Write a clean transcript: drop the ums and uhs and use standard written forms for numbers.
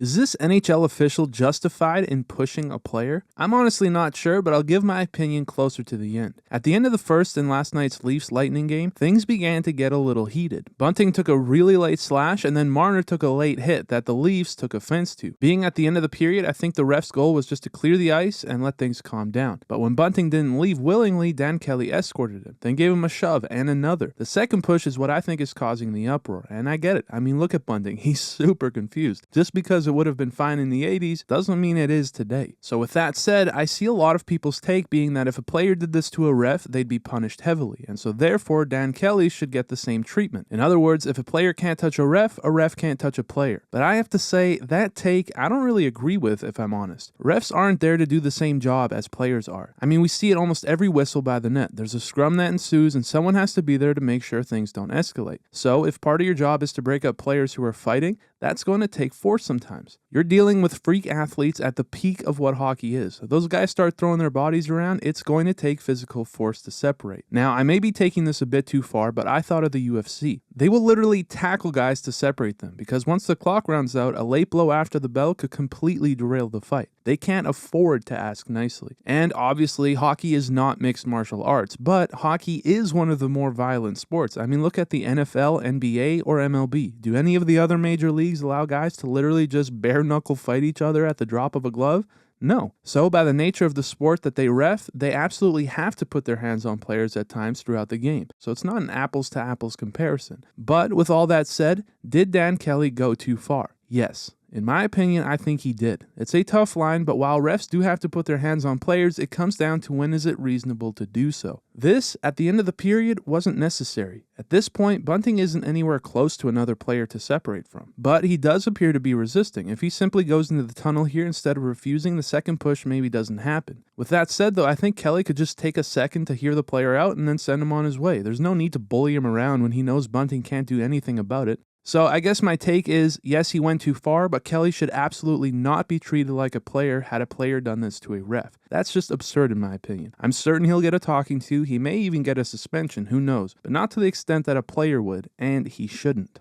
Is this NHL official justified in pushing a player? I'm honestly not sure, but I'll give my opinion closer to the end. At the end of the first in last night's Leafs Lightning game, things began to get a little heated. Bunting took a really late slash, and then Marner took a late hit that the Leafs took offense to. Being at the end of the period, I think the ref's goal was just to clear the ice and let things calm down. But when Bunting didn't leave willingly, Dan Kelly escorted him, then gave him a shove and another. The second push is what I think is causing the uproar, and I get it. I mean, look at Bunting. He's super confused. Just because it would have been fine in the 80s doesn't mean it is today. So with that said, I see a lot of people's take being that if a player did this to a ref, they'd be punished heavily, and so therefore Dan Kelly should get the same treatment. In other words, if a player can't touch a ref can't touch a player. But I have to say, that take I don't really agree with, if I'm honest. Refs aren't there to do the same job as players are. I mean, we see it almost every whistle by the net. There's a scrum that ensues, and someone has to be there to make sure things don't escalate. So if part of your job is to break up players who are fighting, that's going to take force sometimes. You're dealing with freak athletes at the peak of what hockey is. If those guys start throwing their bodies around, it's going to take physical force to separate. Now, I may be taking this a bit too far, but I thought of the UFC. They will literally tackle guys to separate them, because once the clock runs out, a late blow after the bell could completely derail the fight. They can't afford to ask nicely. And obviously, hockey is not mixed martial arts, but hockey is one of the more violent sports. I mean, look at the NFL, NBA, or MLB. Do any of the other major leagues allow guys to literally just bare-knuckle fight each other at the drop of a glove? No. So by the nature of the sport that they ref, they absolutely have to put their hands on players at times throughout the game. So it's not an apples-to-apples comparison. But with all that said, did Dan Kelly go too far? Yes. In my opinion, I think he did. It's a tough line, but while refs do have to put their hands on players, it comes down to when is it reasonable to do so. This, at the end of the period, wasn't necessary. At this point, Bunting isn't anywhere close to another player to separate from. But he does appear to be resisting. If he simply goes into the tunnel here instead of refusing, the second push maybe doesn't happen. With that said, though, I think Kelly could just take a second to hear the player out and then send him on his way. There's no need to bully him around when he knows Bunting can't do anything about it. So I guess my take is, yes, he went too far, but Kelly should absolutely not be treated like a player had a player done this to a ref. That's just absurd in my opinion. I'm certain he'll get a talking to, he may even get a suspension, who knows, but not to the extent that a player would, and he shouldn't.